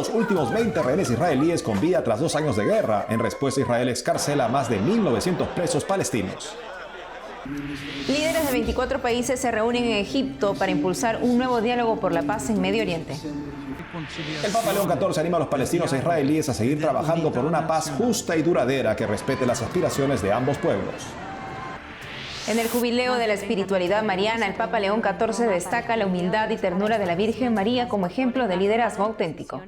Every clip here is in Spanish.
los últimos 20 rehenes israelíes con vida tras 2 años de guerra. En respuesta, Israel excarcela a más de 1.900 presos palestinos. Líderes de 24 países se reúnen en Egipto para impulsar un nuevo diálogo por la paz en Medio Oriente. El Papa León XIV anima a los palestinos e israelíes a seguir trabajando por una paz justa y duradera que respete las aspiraciones de ambos pueblos. En el jubileo de la espiritualidad mariana, el Papa León XIV destaca la humildad y ternura de la Virgen María como ejemplo de liderazgo auténtico.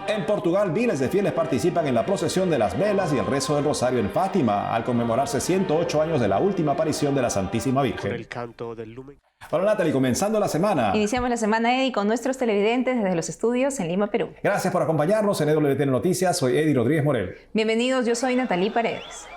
En Portugal, miles de fieles participan en la procesión de las velas y el rezo del rosario en Fátima, al conmemorarse 108 años de la última aparición de la Santísima Virgen. El canto del lumen. Hola Natalie, comenzando la semana. Iniciamos la semana, Eddie, con nuestros televidentes desde los estudios en Lima, Perú. Gracias por acompañarnos en EWTN Noticias. Soy Eddie Rodríguez Morel. Bienvenidos, yo soy Natalie Paredes.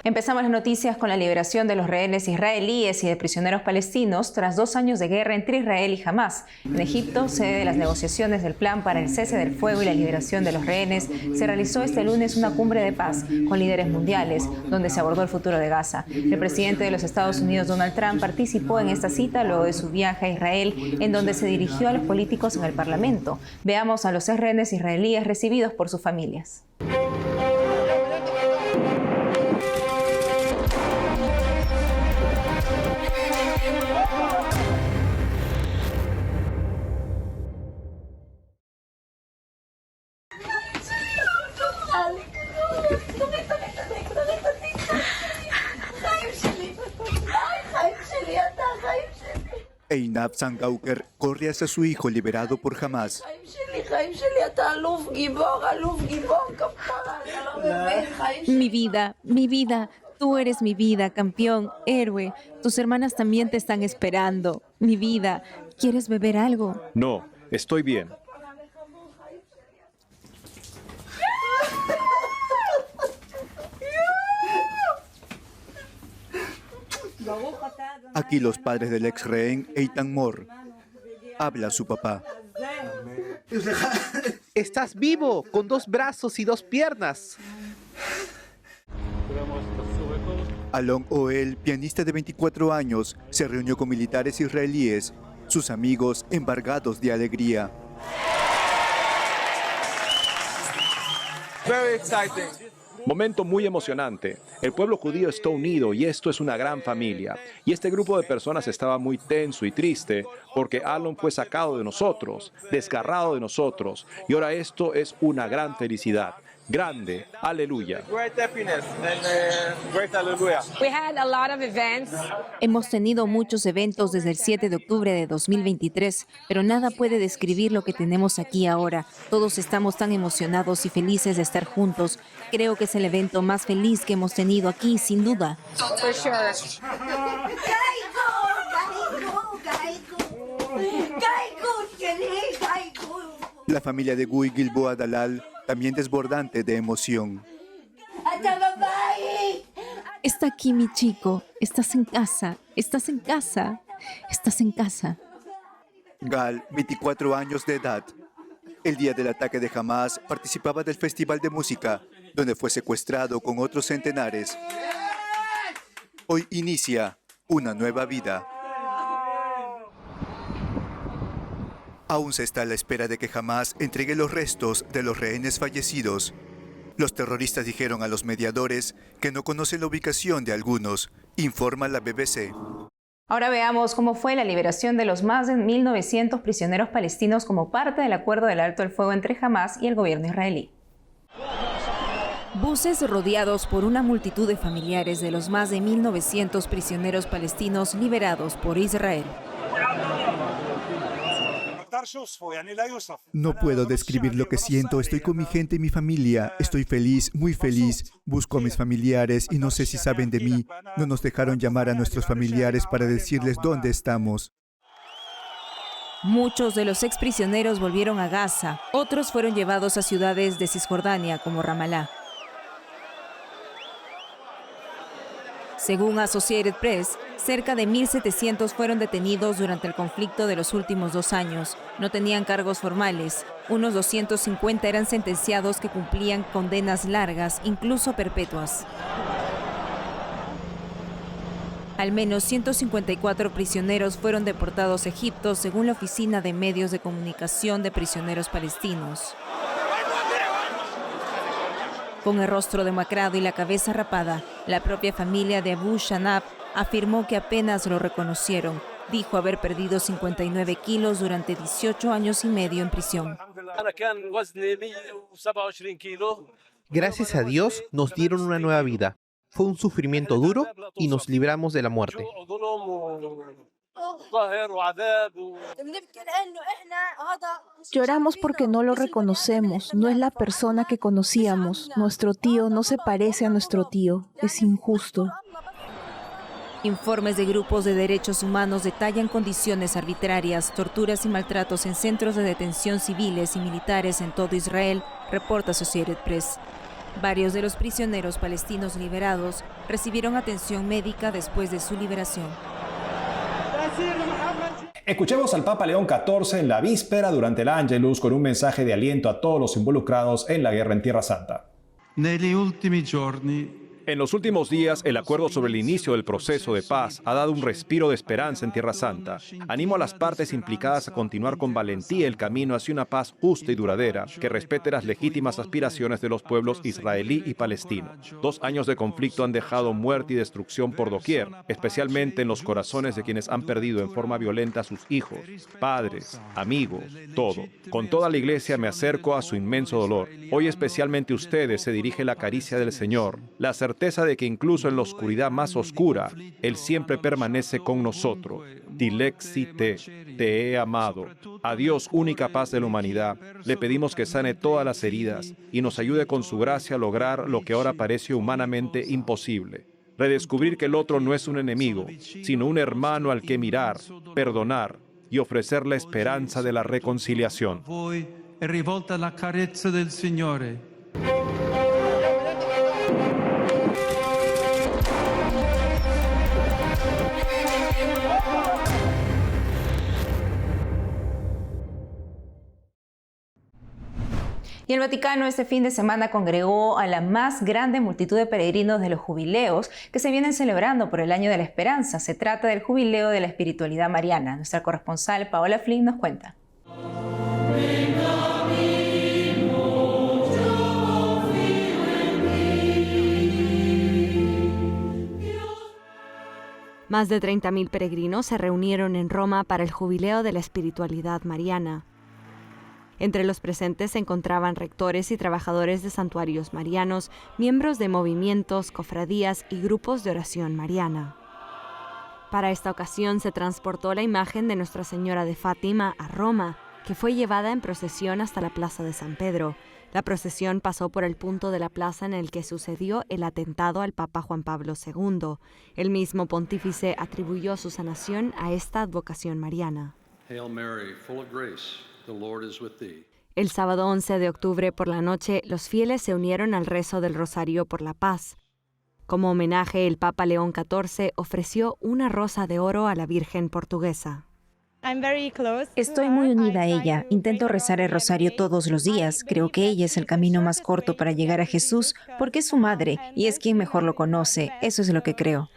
Empezamos las noticias con la liberación de los rehenes israelíes y de prisioneros palestinos tras 2 años de guerra entre Israel y Hamás. En Egipto, sede de las negociaciones del plan para el cese del fuego y la liberación de los rehenes, se realizó este lunes una cumbre de paz con líderes mundiales, donde se abordó el futuro de Gaza. El presidente de los Estados Unidos, Donald Trump, participó en esta cita luego de su viaje a Israel, en donde se dirigió a los políticos en el Parlamento. Veamos a los rehenes israelíes recibidos por sus familias. Einab Sangauker corre hacia su hijo liberado por Hamás. Mi vida, tú eres mi vida, campeón, héroe. Tus hermanas también te están esperando. Mi vida, ¿quieres beber algo? No, estoy bien. Aquí los padres del ex rehén Eitan Mor. Habla a su papá. Estás vivo, con 2 brazos y 2 piernas. Alon Oel, pianista de 24 años, se reunió con militares israelíes, sus amigos embargados de alegría. Very exciting. Momento muy emocionante. El pueblo judío está unido y esto es una gran familia. Y este grupo de personas estaba muy tenso y triste porque Alon fue sacado de nosotros, desgarrado de nosotros. Y ahora esto es una gran felicidad. Grande. Aleluya. Hemos tenido muchos eventos desde el 7 de octubre de 2023, pero nada puede describir lo que tenemos aquí ahora. Todos estamos tan emocionados y felices de estar juntos. Creo que es el evento más feliz que hemos tenido aquí, sin duda. La familia de Guy Gilboa Dalal, también desbordante de emoción. Está aquí mi chico, estás en casa, estás en casa, estás en casa. Gal, 24 años de edad. El día del ataque de Hamás participaba del festival de música, donde fue secuestrado con otros centenares. Hoy inicia una nueva vida. Aún se está a la espera de que Hamás entregue los restos de los rehenes fallecidos. Los terroristas dijeron a los mediadores que no conocen la ubicación de algunos, informa la BBC. Ahora veamos cómo fue la liberación de los más de 1.900 prisioneros palestinos como parte del acuerdo del alto el fuego entre Hamás y el gobierno israelí. Buses rodeados por una multitud de familiares de los más de 1.900 prisioneros palestinos liberados por Israel. No puedo describir lo que siento. Estoy con mi gente y mi familia. Estoy feliz, muy feliz. Busco a mis familiares y no sé si saben de mí. No nos dejaron llamar a nuestros familiares para decirles dónde estamos. Muchos de los exprisioneros volvieron a Gaza. Otros fueron llevados a ciudades de Cisjordania como Ramallah. Según Associated Press, cerca de 1.700 fueron detenidos durante el conflicto de los últimos 2 años. No tenían cargos formales. Unos 250 eran sentenciados que cumplían condenas largas, incluso perpetuas. Al menos 154 prisioneros fueron deportados a Egipto, según la Oficina de Medios de Comunicación de Prisioneros Palestinos. Con el rostro demacrado y la cabeza rapada, la propia familia de Abu Shanab afirmó que apenas lo reconocieron. Dijo haber perdido 59 kilos durante 18 años y medio en prisión. Gracias a Dios nos dieron una nueva vida. Fue un sufrimiento duro y nos libramos de la muerte. Lloramos porque no lo reconocemos, no es la persona que conocíamos. Nuestro tío no se parece a nuestro tío, es injusto. Informes de grupos de derechos humanos detallan condiciones arbitrarias, torturas y maltratos en centros de detención civiles y militares en todo Israel, reporta Associated Press. Varios de los prisioneros palestinos liberados recibieron atención médica después de su liberación. Escuchemos al Papa León XIV en la víspera durante el Angelus con un mensaje de aliento a todos los involucrados en la guerra en Tierra Santa. En los últimos días, el acuerdo sobre el inicio del proceso de paz ha dado un respiro de esperanza en Tierra Santa. Animo a las partes implicadas a continuar con valentía el camino hacia una paz justa y duradera, que respete las legítimas aspiraciones de los pueblos israelí y palestino. 2 años de conflicto han dejado muerte y destrucción por doquier, especialmente en los corazones de quienes han perdido en forma violenta a sus hijos, padres, amigos, todo. Con toda la iglesia me acerco a su inmenso dolor. Hoy especialmente ustedes se dirige la caricia del Señor, la certeza de que incluso en la oscuridad más oscura, Él siempre permanece con nosotros. Dilexi te he amado. A Dios, única paz de la humanidad, le pedimos que sane todas las heridas y nos ayude con su gracia a lograr lo que ahora parece humanamente imposible. Redescubrir que el otro no es un enemigo, sino un hermano al que mirar, perdonar y ofrecer la esperanza de la reconciliación. Y el Vaticano este fin de semana congregó a la más grande multitud de peregrinos de los jubileos que se vienen celebrando por el Año de la Esperanza. Se trata del Jubileo de la Espiritualidad Mariana. Nuestra corresponsal Paola Flynn nos cuenta. Más de 30.000 peregrinos se reunieron en Roma para el Jubileo de la Espiritualidad Mariana. Entre los presentes se encontraban rectores y trabajadores de santuarios marianos, miembros de movimientos, cofradías y grupos de oración mariana. Para esta ocasión se transportó la imagen de Nuestra Señora de Fátima a Roma, que fue llevada en procesión hasta la Plaza de San Pedro. La procesión pasó por el punto de la plaza en el que sucedió el atentado al Papa Juan Pablo II. El mismo pontífice atribuyó su sanación a esta advocación mariana. Hail Mary, full of grace, the Lord is with thee. El sábado 11 de octubre por la noche, los fieles se unieron al rezo del Rosario por la Paz. Como homenaje, el Papa León XIV ofreció una rosa de oro a la Virgen portuguesa. Estoy muy unida a ella. Intento rezar el rosario todos los días. Creo que ella es el camino más corto para llegar a Jesús porque es su madre y es quien mejor lo conoce. Eso es lo que creo.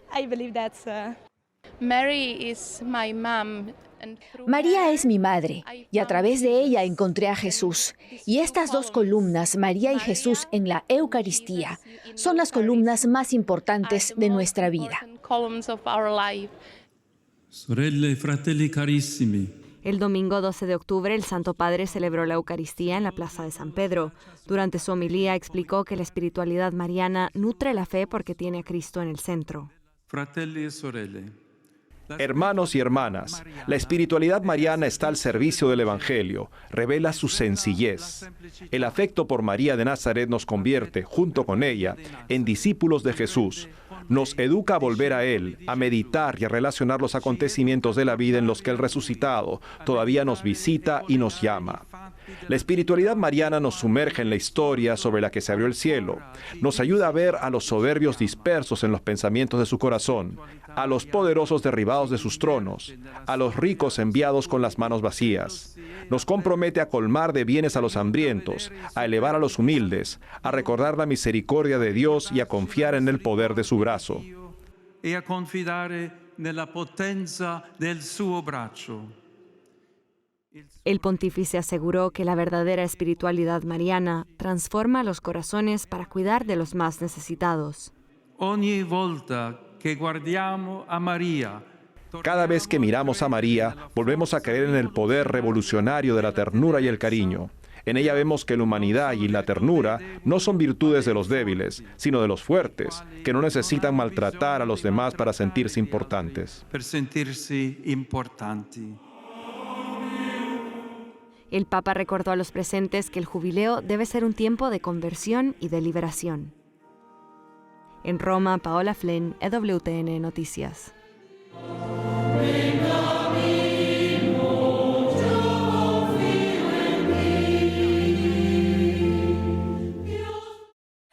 María es mi madre y a través de ella encontré a Jesús. Y estas 2 columnas, María y Jesús en la Eucaristía, son las columnas más importantes de nuestra vida. El domingo 12 de octubre, el Santo Padre celebró la Eucaristía en la Plaza de San Pedro. Durante su homilía explicó que la espiritualidad mariana nutre la fe porque tiene a Cristo en el centro. Hermanos y hermanas, la espiritualidad mariana está al servicio del Evangelio, revela su sencillez. El afecto por María de Nazaret nos convierte, junto con ella, en discípulos de Jesús. Nos educa a volver a Él, a meditar y a relacionar los acontecimientos de la vida en los que el resucitado todavía nos visita y nos llama. La espiritualidad mariana nos sumerge en la historia sobre la que se abrió el cielo. Nos ayuda a ver a los soberbios dispersos en los pensamientos de su corazón, a los poderosos derribados de sus tronos, a los ricos enviados con las manos vacías. Nos compromete a colmar de bienes a los hambrientos, a elevar a los humildes, a recordar la misericordia de Dios y a confiar en el poder de su brazo. e a confidare nella potenza del suo braccio. El pontífice aseguró que la verdadera espiritualidad mariana transforma los corazones para cuidar de los más necesitados. Ogni volta che guardiamo a Maria, cada vez que miramos a María, volvemos a creer en el poder revolucionario de la ternura y el cariño. En ella vemos que la humanidad y la ternura no son virtudes de los débiles, sino de los fuertes, que no necesitan maltratar a los demás para sentirse importantes. per sentirsi importanti. El Papa recordó a los presentes que el jubileo debe ser un tiempo de conversión y de liberación. En Roma, Paola Flynn, EWTN Noticias.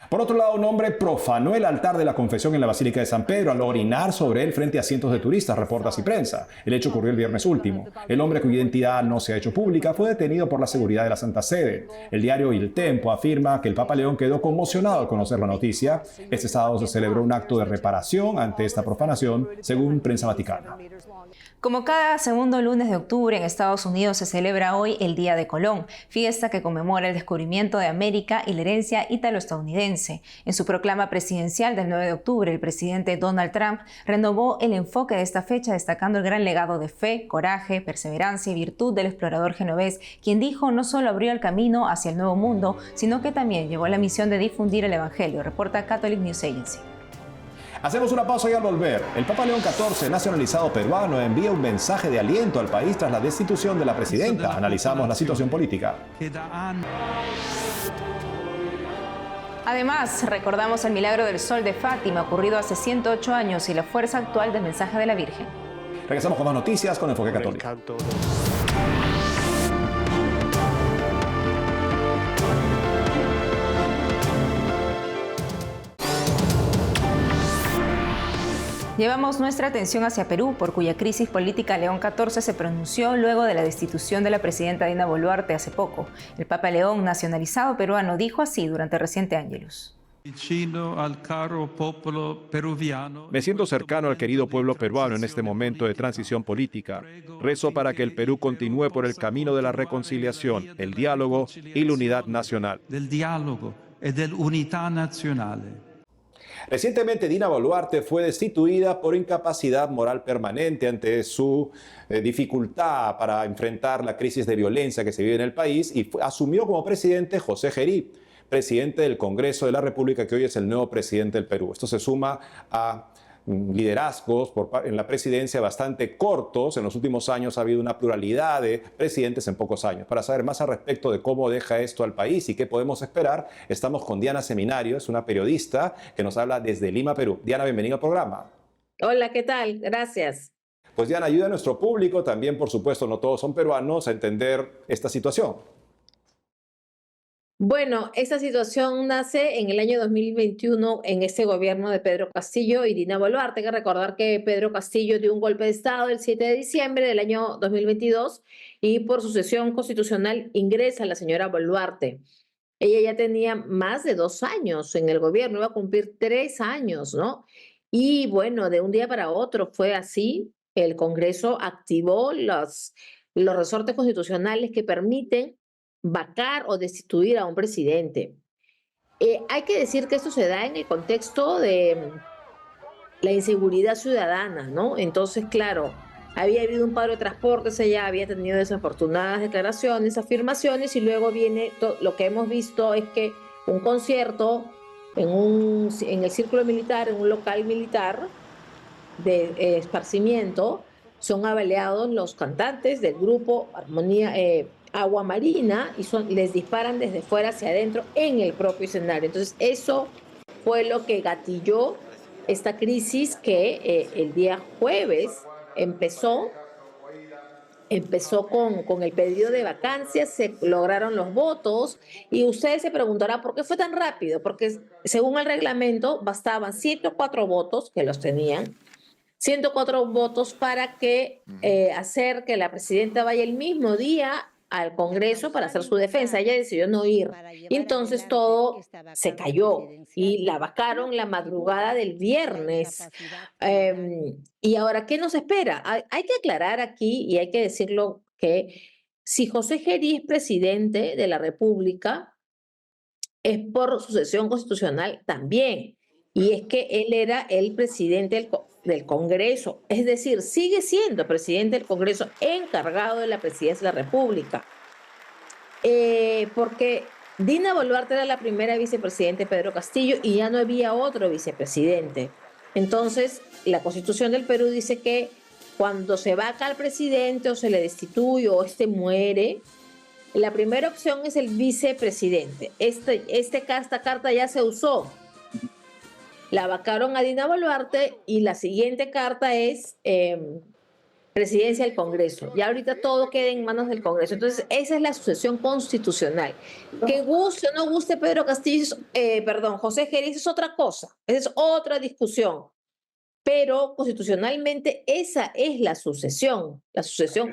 Por otro lado, un hombre profanó el altar de la confesión en la Basílica de San Pedro al orinar sobre él frente a cientos de turistas, reporta Así Prensa. El hecho ocurrió el viernes último. El hombre, cuya identidad no se ha hecho pública, fue detenido por la seguridad de la Santa Sede. El diario Il Tempo afirma que el Papa León quedó conmocionado al conocer la noticia. Este sábado se celebró un acto de reparación ante esta profanación, según Prensa Vaticana. Como cada segundo lunes de octubre en Estados Unidos se celebra hoy el Día de Colón, fiesta que conmemora el descubrimiento de América y la herencia ítalo-estadounidense. En su proclama presidencial del 9 de octubre, el presidente Donald Trump renovó el enfoque de esta fecha, destacando el gran legado de fe, coraje, perseverancia y virtud del explorador genovés, quien dijo no solo abrió el camino hacia el Nuevo Mundo, sino que también llevó la misión de difundir el Evangelio, reporta Catholic News Agency. Hacemos una pausa y al volver, el Papa León XIV, nacionalizado peruano, envía un mensaje de aliento al país tras la destitución de la presidenta. Analizamos la situación política. Además, recordamos el milagro del Sol de Fátima ocurrido hace 108 años y la fuerza actual del mensaje de la Virgen. Regresamos con más noticias con Enfoque Católico. Llevamos nuestra atención hacia Perú, por cuya crisis política León XIV se pronunció luego de la destitución de la presidenta Dina Boluarte hace poco. El Papa León, nacionalizado peruano, dijo así durante el reciente Ángelus. Me siento cercano al querido pueblo peruano en este momento de transición política. Rezo para que el Perú continúe por el camino de la reconciliación, el diálogo y la unidad nacional. Recientemente, Dina Boluarte fue destituida por incapacidad moral permanente ante su dificultad para enfrentar la crisis de violencia que se vive en el país y asumió como presidente José Gerí, presidente del Congreso de la República, que hoy es el nuevo presidente del Perú. Esto se suma a liderazgos en la presidencia bastante cortos. En los últimos años ha habido una pluralidad de presidentes en pocos años. Para saber más al respecto de cómo deja esto al país y qué podemos esperar, estamos con Diana Seminario, es una periodista que nos habla desde Lima, Perú. Diana, bienvenida al programa. Hola, ¿qué tal? Gracias. Pues Diana, ayuda a nuestro público, también por supuesto no todos son peruanos, a entender esta situación. Bueno, esta situación nace en el año 2021 en ese gobierno de Pedro Castillo y Dina Boluarte. Hay que recordar que Pedro Castillo dio un golpe de Estado el 7 de diciembre del año 2022 y por sucesión constitucional ingresa la señora Boluarte. Ella ya tenía más de 2 años en el gobierno, iba a cumplir 3 años, ¿no? Y bueno, de un día para otro fue así. El Congreso activó los resortes constitucionales que permiten vacar o destituir a un presidente. Hay que decir que esto se da en el contexto de la inseguridad ciudadana, ¿no? Entonces, claro, había habido un paro de transportes, ella había tenido desafortunadas declaraciones, afirmaciones, y luego viene lo que hemos visto es que un concierto en el círculo militar, en un local militar de esparcimiento, son abaleados los cantantes del grupo Armonía Agua Marina y les disparan desde fuera hacia adentro en el propio escenario. Entonces eso fue lo que gatilló esta crisis que el día jueves empezó con el pedido de vacancias, se lograron los votos y ustedes se preguntarán ¿por qué fue tan rápido? Porque según el reglamento bastaban 104 votos, que los tenían, 104 votos para que hacer que la presidenta vaya el mismo día al Congreso para hacer su defensa. Ella decidió no ir. Y entonces todo se cayó y la vacaron la madrugada del viernes. Y ahora, ¿qué nos espera? Hay que aclarar aquí y hay que decirlo que si José Gerí es presidente de la República, es por sucesión constitucional también. Y es que él era el presidente del Congreso, es decir, sigue siendo presidente del Congreso encargado de la presidencia de la República. Porque Dina Boluarte era la primera vicepresidenta de Pedro Castillo y ya no había otro vicepresidente. Entonces, la Constitución del Perú dice que cuando se vaca al presidente o se le destituye o muere, la primera opción es el vicepresidente. Esta carta ya se usó. La vacaron a Dina Boluarte y la siguiente carta es presidencia del Congreso. Ya ahorita todo queda en manos del Congreso. Entonces, esa es la sucesión constitucional. Que guste o no guste Pedro Castillo, José Gerí, es otra cosa. Esa es otra discusión. Pero constitucionalmente esa es la sucesión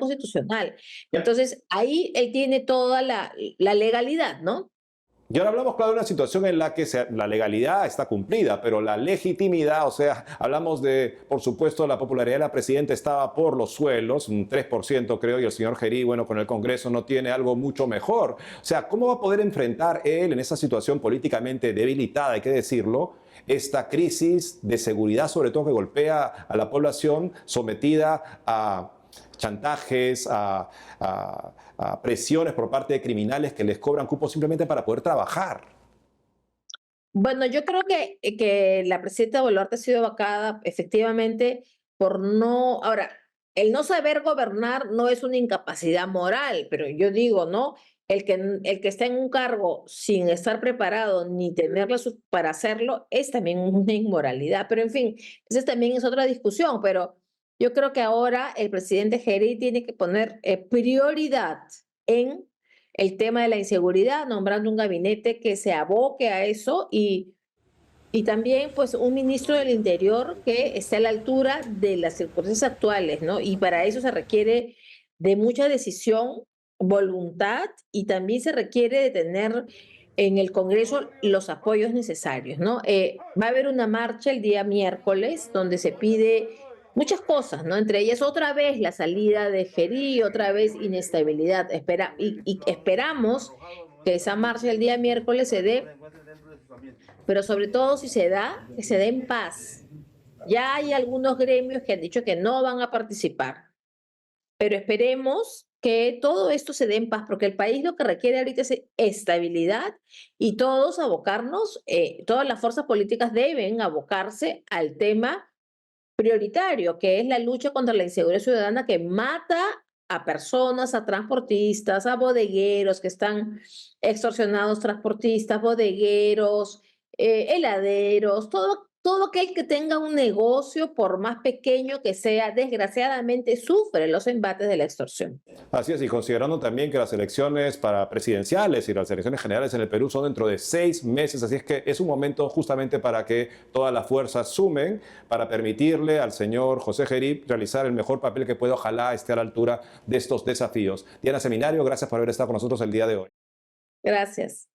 constitucional. Entonces, ahí él tiene toda la legalidad, ¿no? Y ahora hablamos, claro, de una situación en la que la legalidad está cumplida, pero la legitimidad, o sea, hablamos de, por supuesto, la popularidad de la presidenta estaba por los suelos, un 3% creo, y el señor Gerí, bueno, con el Congreso no tiene algo mucho mejor. O sea, ¿cómo va a poder enfrentar él en esa situación políticamente debilitada, hay que decirlo, esta crisis de seguridad, sobre todo que golpea a la población sometida a chantajes, a presiones por parte de criminales que les cobran cupos simplemente para poder trabajar? Bueno, yo creo que la presidenta Boluarte ha sido vacada efectivamente por no... Ahora, el no saber gobernar no es una incapacidad moral, pero yo digo, ¿no? El que está en un cargo sin estar preparado ni tenerla para hacerlo es también una inmoralidad. Pero en fin, esa también es otra discusión, pero yo creo que ahora el presidente Gerí tiene que poner prioridad en el tema de la inseguridad, nombrando un gabinete que se aboque a eso y también pues un ministro del Interior que esté a la altura de las circunstancias actuales, ¿no? Y para eso se requiere de mucha decisión, voluntad y también se requiere de tener en el Congreso los apoyos necesarios, ¿no? Va a haber una marcha el día miércoles donde se pide muchas cosas, ¿no? Entre ellas otra vez la salida de Gerí, otra vez inestabilidad. Y esperamos que esa marcha el día miércoles se dé, pero sobre todo si se da, que se dé en paz. Ya hay algunos gremios que han dicho que no van a participar, pero esperemos que todo esto se dé en paz, porque el país lo que requiere ahorita es estabilidad y todos abocarnos, todas las fuerzas políticas deben abocarse al tema prioritario, que es la lucha contra la inseguridad ciudadana que mata a personas, a transportistas, a bodegueros que están extorsionados, transportistas, bodegueros, heladeros, todo aquel que tenga un negocio, por más pequeño que sea, desgraciadamente sufre los embates de la extorsión. Así es, y considerando también que las elecciones presidenciales y las elecciones generales en el Perú son dentro de 6 meses, así es que es un momento justamente para que todas las fuerzas sumen para permitirle al señor José Gerí realizar el mejor papel que pueda, ojalá esté a la altura de estos desafíos. Diana Seminario, gracias por haber estado con nosotros el día de hoy. Gracias.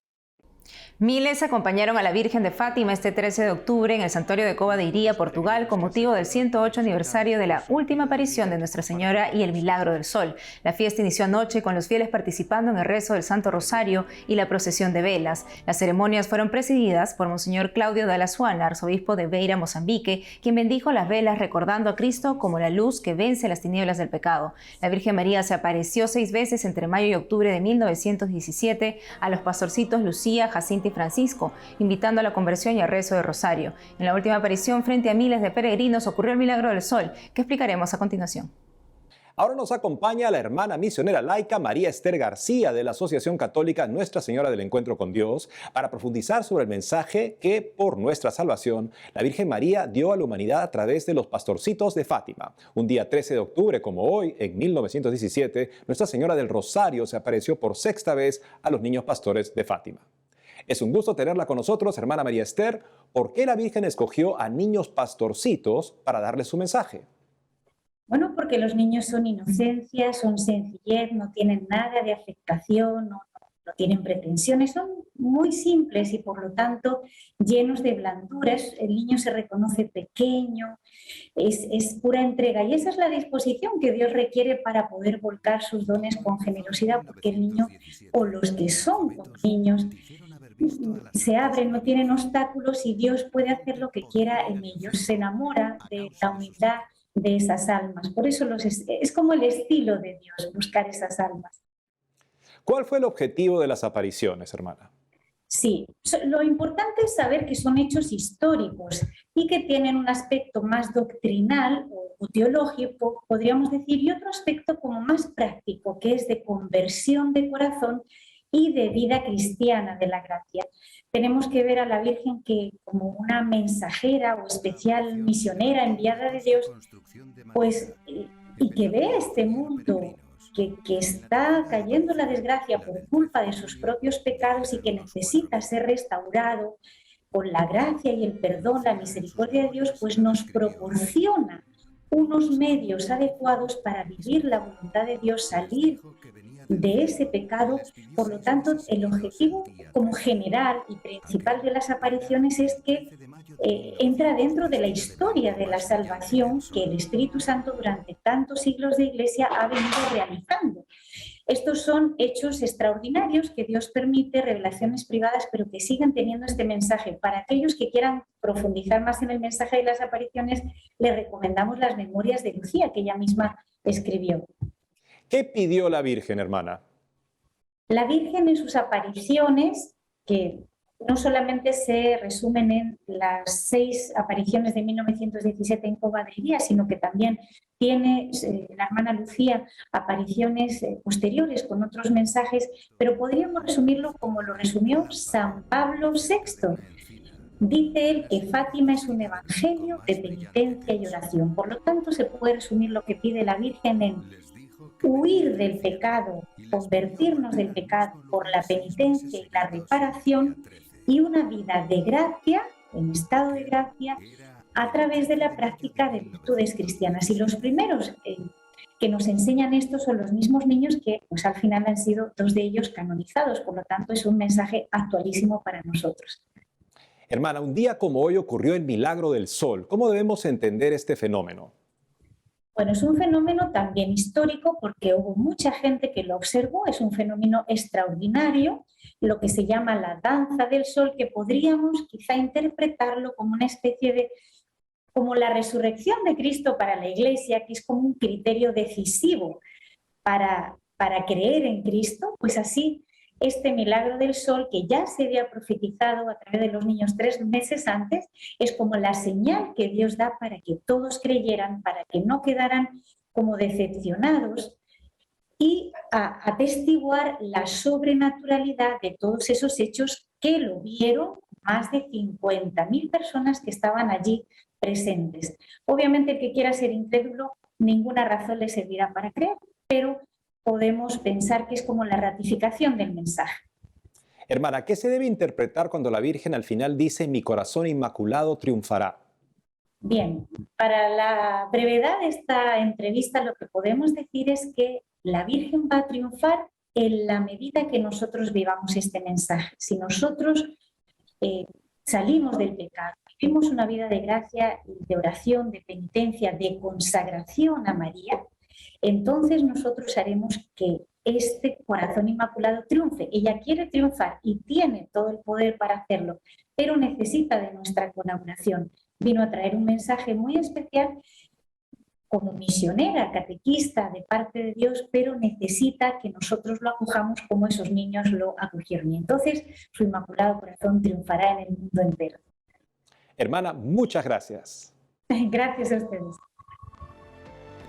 Miles acompañaron a la Virgen de Fátima este 13 de octubre en el santuario de Cova de Iría, Portugal, con motivo del 108 aniversario de la última aparición de Nuestra Señora y el Milagro del Sol. La fiesta inició anoche con los fieles participando en el rezo del Santo Rosario y la procesión de velas. Las ceremonias fueron presididas por Monseñor Claudio Dalla Suana, arzobispo de Beira, Mozambique, quien bendijo las velas recordando a Cristo como la luz que vence las tinieblas del pecado. La Virgen María se apareció 6 veces entre mayo y octubre de 1917 a los pastorcitos Lucía, Jacinta y Francisco, invitando a la conversión y al rezo de rosario. En la última aparición, frente a miles de peregrinos, ocurrió el Milagro del Sol, que explicaremos a continuación. Ahora nos acompaña la hermana misionera laica María Esther García de la Asociación Católica Nuestra Señora del Encuentro con Dios para profundizar sobre el mensaje que, por nuestra salvación, la Virgen María dio a la humanidad a través de los pastorcitos de Fátima. Un día 13 de octubre, como hoy, en 1917, Nuestra Señora del Rosario se apareció por 6ª vez a los niños pastores de Fátima. Es un gusto tenerla con nosotros, hermana María Esther. ¿Por qué la Virgen escogió a niños pastorcitos para darles su mensaje? Bueno, porque los niños son inocencia, son sencillez, no tienen nada de afectación, no tienen pretensiones, son muy simples y por lo tanto llenos de blanduras. El niño se reconoce pequeño, es pura entrega y esa es la disposición que Dios requiere para poder volcar sus dones con generosidad, porque el niño o los que son como niños se abren, no tienen obstáculos y Dios puede hacer lo que quiera en ellos, se enamora de la humildad de esas almas. Por eso es como el estilo de Dios, buscar esas almas. ¿Cuál fue el objetivo de las apariciones, hermana? Sí, lo importante es saber que son hechos históricos y que tienen un aspecto más doctrinal o teológico, podríamos decir, y otro aspecto como más práctico, que es de conversión de corazón y de vida cristiana de la gracia. Tenemos que ver a la Virgen como una mensajera o especial misionera enviada de Dios, pues, y que ve este mundo que está cayendo en la desgracia por culpa de sus propios pecados y que necesita ser restaurado por la gracia y el perdón, la misericordia de Dios, pues nos proporciona unos medios adecuados para vivir la voluntad de Dios, salir de ese pecado. Por lo tanto, el objetivo como general y principal de las apariciones es que entra dentro de la historia de la salvación que el Espíritu Santo durante tantos siglos de Iglesia ha venido realizando. Estos son hechos extraordinarios que Dios permite, revelaciones privadas, pero que siguen teniendo este mensaje. Para aquellos que quieran profundizar más en el mensaje de las apariciones, les recomendamos las Memorias de Lucía, que ella misma escribió. ¿Qué pidió la Virgen, hermana? La Virgen en sus apariciones, que no solamente se resumen en las 6 apariciones de 1917 en Covadonga, sino que también tiene la hermana Lucía apariciones posteriores con otros mensajes, pero podríamos resumirlo como lo resumió San Pablo VI. Dice él que Fátima es un evangelio de penitencia y oración. Por lo tanto, se puede resumir lo que pide la Virgen en huir del pecado, convertirnos del pecado por la penitencia y la reparación, y una vida de gracia, en estado de gracia, a través de la práctica de virtudes cristianas. Y los primeros que nos enseñan esto son los mismos niños que pues, al final han sido 2 de ellos canonizados. Por lo tanto, es un mensaje actualísimo para nosotros. Hermana, un día como hoy ocurrió el milagro del sol. ¿Cómo debemos entender este fenómeno? Bueno, es un fenómeno también histórico porque hubo mucha gente que lo observó, es un fenómeno extraordinario, lo que se llama la danza del sol, que podríamos quizá interpretarlo como una especie de, como la resurrección de Cristo para la Iglesia, que es como un criterio decisivo para creer en Cristo, pues así este milagro del sol, que ya se había profetizado a través de los niños 3 meses antes, es como la señal que Dios da para que todos creyeran, para que no quedaran como decepcionados y a atestiguar la sobrenaturalidad de todos esos hechos que lo vieron más de 50.000 personas que estaban allí presentes. Obviamente el que quiera ser incrédulo, ninguna razón le servirá para creer, pero podemos pensar que es como la ratificación del mensaje. Hermana, ¿qué se debe interpretar cuando la Virgen al final dice mi corazón inmaculado triunfará? Bien, para la brevedad de esta entrevista lo que podemos decir es que la Virgen va a triunfar en la medida que nosotros vivamos este mensaje. Si nosotros salimos del pecado, vivimos una vida de gracia, de oración, de penitencia, de consagración a María, entonces nosotros haremos que este corazón inmaculado triunfe. Ella quiere triunfar y tiene todo el poder para hacerlo, pero necesita de nuestra colaboración. Vino a traer un mensaje muy especial como misionera, catequista de parte de Dios, pero necesita que nosotros lo acojamos como esos niños lo acogieron. Y entonces su inmaculado corazón triunfará en el mundo entero. Hermana, muchas gracias. Gracias a ustedes.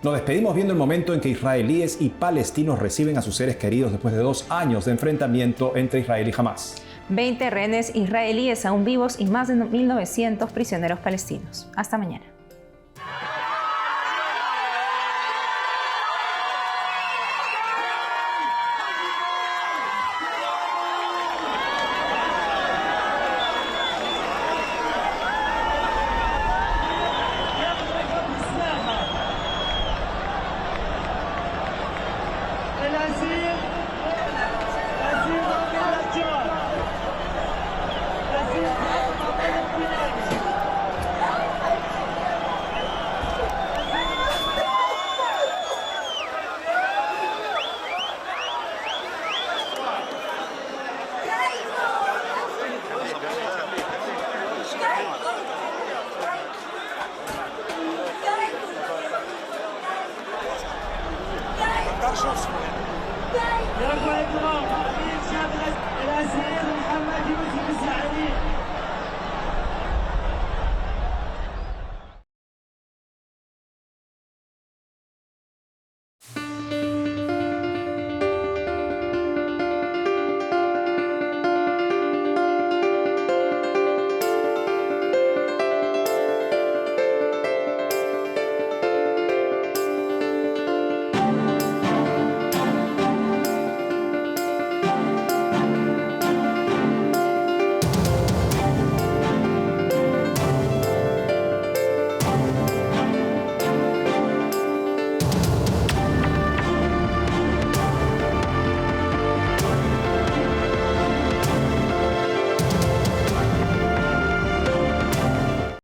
Nos despedimos viendo el momento en que israelíes y palestinos reciben a sus seres queridos después de 2 años de enfrentamiento entre Israel y Hamás. 20 rehenes israelíes aún vivos y más de 1.900 prisioneros palestinos. Hasta mañana.